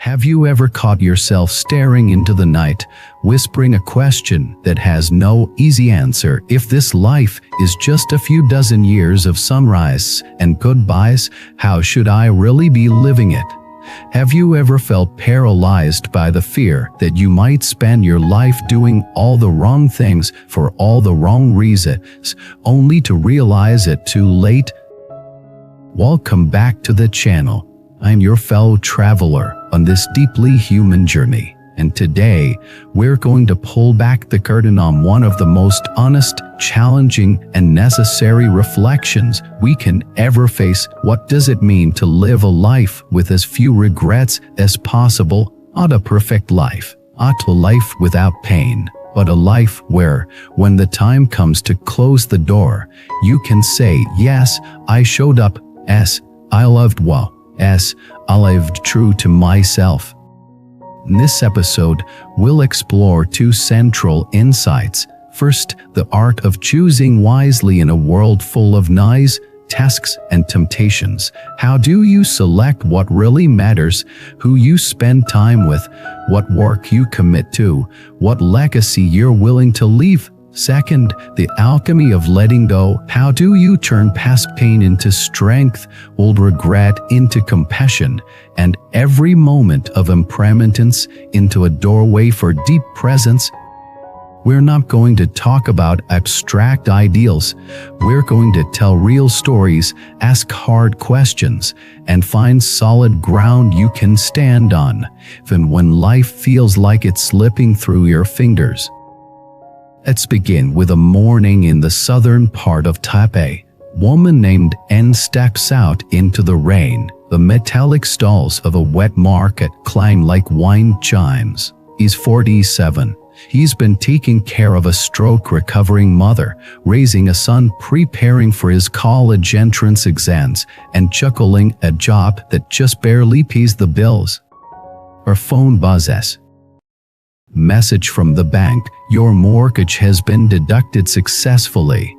Have you ever caught yourself staring into the night, whispering a question that has no easy answer? If this life is just a few dozen years of sunrise and goodbyes, how should I really be living it? Have you ever felt paralyzed by the fear that you might spend your life doing all the wrong things for all the wrong reasons, only to realize it too late? Welcome back to the channel. I'm your fellow traveler on this deeply human journey, and today we're going to pull back the curtain on one of the most honest, challenging, and necessary reflections we can ever face. What does it mean to live a life with as few regrets as possible? Not a perfect life, not a life without pain, but a life where, when the time comes to close the door, you can say, yes, I showed up, yes, I loved well, yes, I lived true to myself. In this episode, we'll explore two central insights. First, the art of choosing wisely in a world full of noise, tasks, and temptations. How do you select what really matters, who you spend time with, what work you commit to, what legacy you're willing to leave? Second, the alchemy of letting go. How do you turn past pain into strength, old regret into compassion, and every moment of impermanence into a doorway for deep presence? We're not going to talk about abstract ideals. We're going to tell real stories, ask hard questions, and find solid ground you can stand on, even when life feels like it's slipping through your fingers. Let's begin with a morning in the southern part of Taipei. A woman named N steps out into the rain. The metallic stalls of a wet market clang like wind chimes. He's 47. He's been taking care of a stroke-recovering mother, raising a son, preparing for his college entrance exams, and juggling a job that just barely pays the bills. Her phone buzzes. Message from the bank: your mortgage has been deducted successfully.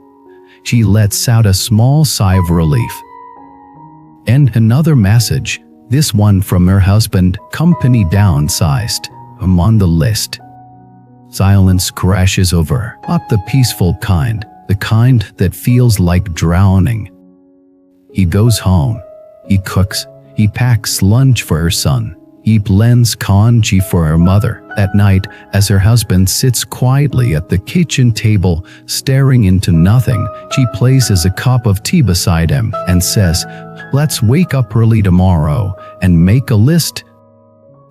She lets out a small sigh of relief. And another message, this one from her husband: company downsized. I'm on the list. Silence crashes over, not the peaceful kind, the kind that feels like drowning. He goes home. He cooks. He packs lunch for her son. He blends congee for her mother. At night, as her husband sits quietly at the kitchen table, staring into nothing, she places a cup of tea beside him and says, "Let's wake up early tomorrow and make a list."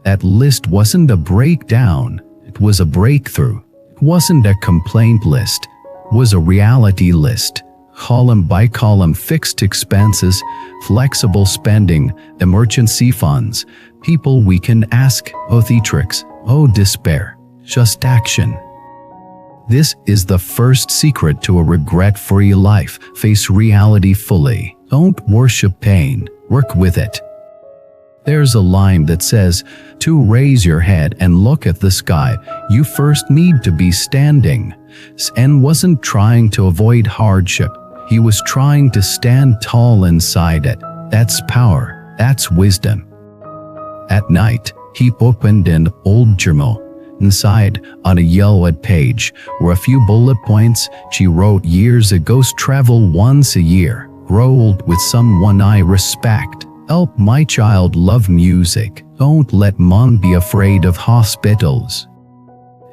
That list wasn't a breakdown, it was a breakthrough. It wasn't a complaint list, it was a reality list. Column by column: fixed expenses, flexible spending, emergency funds, people we can ask, oh theatrics, oh despair, just action. This is the first secret to a regret-free life. Face reality fully. Don't worship pain, work with it. There's a line that says, to raise your head and look at the sky, you first need to be standing. Zen wasn't trying to avoid hardship. He was trying to stand tall inside it. That's power. That's wisdom. At night, he opened an old journal. Inside, on a yellowed page, were a few bullet points she wrote years ago. Travel once a year. Grow old with someone I respect. Help my child love music. Don't let mom be afraid of hospitals.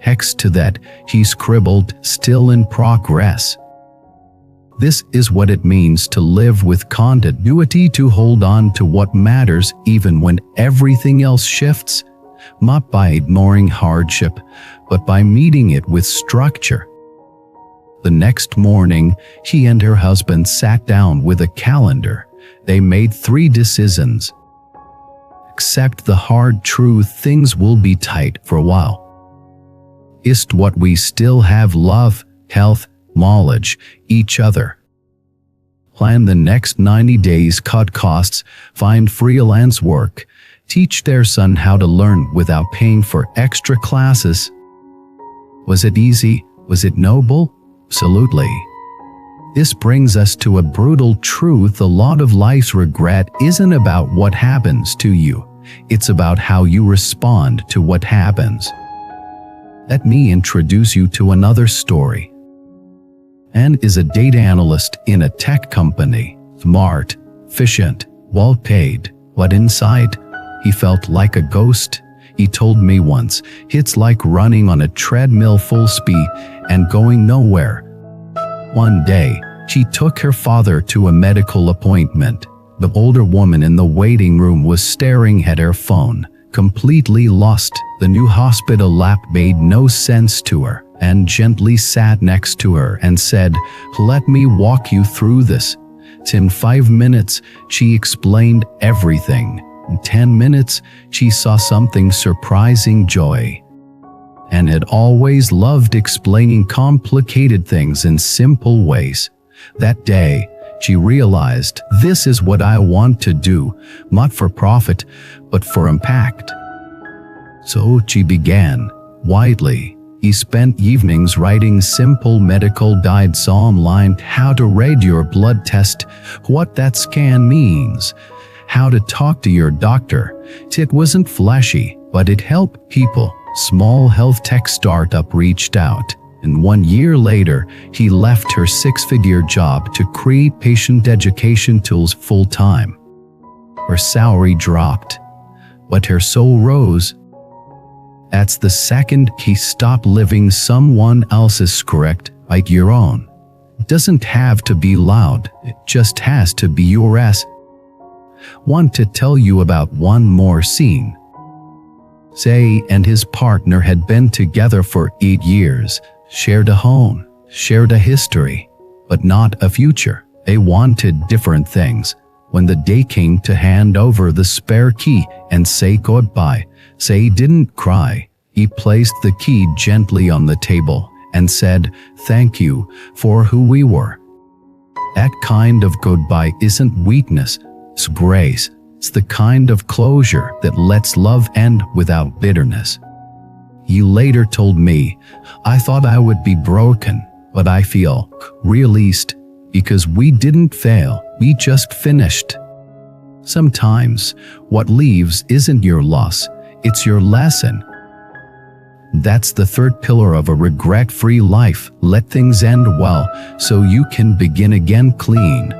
Next to that, he scribbled, still in progress. This is what it means to live with continuity, to hold on to what matters even when everything else shifts, not by ignoring hardship, but by meeting it with structure. The next morning, she and her husband sat down with a calendar. They made 3 decisions. Accept the hard truth: things will be tight for a while. Is what we still have: love, health, knowledge, each other. Plan the next 90 days, cut costs, find freelance work, teach their son how to learn without paying for extra classes. Was it easy? Was it noble? Absolutely. This brings us to a brutal truth: a lot of life's regret isn't about what happens to you. It's about how you respond to what happens. Let me introduce you to another story. Anne is a data analyst in a tech company. Smart, efficient, well paid, but inside, he felt like a ghost. He told me once, it's like running on a treadmill full speed and going nowhere. One day, she took her father to a medical appointment. The older woman in the waiting room was staring at her phone, completely lost. The new hospital app made no sense to her, and gently sat next to her and said, "Let me walk you through this." In 5 minutes, she explained everything. In 10 minutes, she saw something surprising joy. And had always loved explaining complicated things in simple ways. That day, she realized, this is what I want to do, not for profit, but for impact. So she began, widely. He spent evenings writing simple medical guides online, how to read your blood test, what that scan means, how to talk to your doctor. It wasn't flashy, but it helped people. Small health tech startup reached out, and 1 year later, he left her 6-figure job to create patient education tools full-time. Her salary dropped, but her soul rose. That's the second he stopped living someone else's script, like your own. It doesn't have to be loud, it just has to be yours. Want to tell you about one more scene. Say and his partner had been together for 8 years, shared a home, shared a history, but not a future. They wanted different things. When the day came to hand over the spare key and say goodbye, Say didn't cry. He placed the key gently on the table and said, "Thank you for who we were." That kind of goodbye isn't weakness, it's grace. It's the kind of closure that lets love end without bitterness. He later told me, "I thought I would be broken, but I feel released because we didn't fail, we just finished." Sometimes what leaves isn't your loss, it's your lesson. That's the third pillar of a regret-free life. Let things end well so you can begin again clean.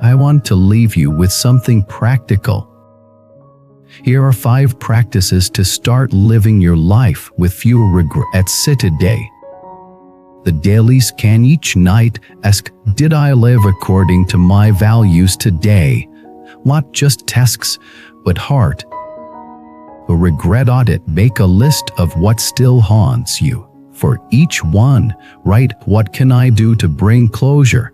I want to leave you with something practical. Here are 5 practices to start living your life with fewer regrets today. The daily scan each night. Ask, did I live according to my values today? Not just tasks, but heart. A regret audit. Make a list of what still haunts you. For each one, write, what can I do to bring closure?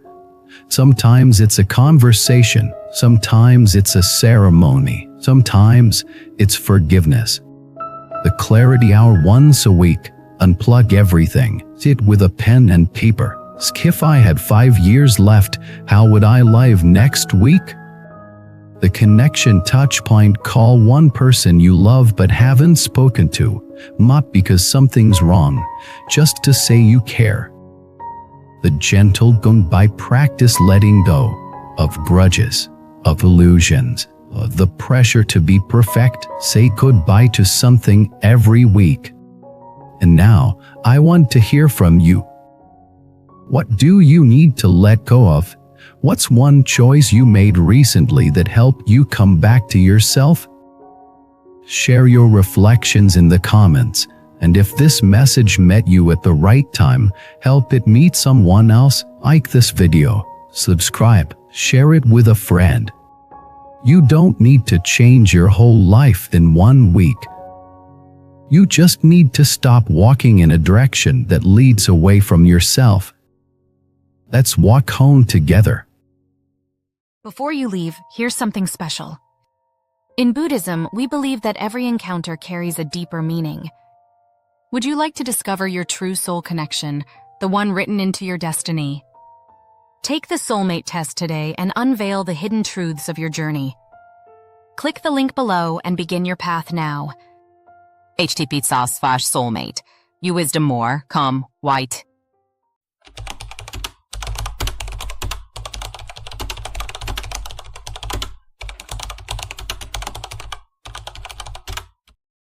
Sometimes it's a conversation, sometimes it's a ceremony, sometimes it's forgiveness. The clarity hour once a week. Unplug everything. Sit with a pen and paper. If I had 5 years left, how would I live next week? The connection touch point. Call one person you love but haven't spoken to, not because something's wrong, just to say you care. The gentle goodbye practice. Letting go of grudges, of illusions, of the pressure to be perfect. Say goodbye to something every week. And now, I want to hear from you. What do you need to let go of? What's one choice you made recently that helped you come back to yourself? Share your reflections in the comments, and if this message met you at the right time, help it meet someone else. Like this video, subscribe, share it with a friend. You don't need to change your whole life in 1 week. You just need to stop walking in a direction that leads away from yourself. Let's walk home together. Before you leave, here's something special. In Buddhism, we believe that every encounter carries a deeper meaning. Would you like to discover your true soul connection, the one written into your destiny? Take the Soulmate Test today and unveil the hidden truths of your journey. Click the link below and begin your path now. http://soulmate. You wisdom more, come, white.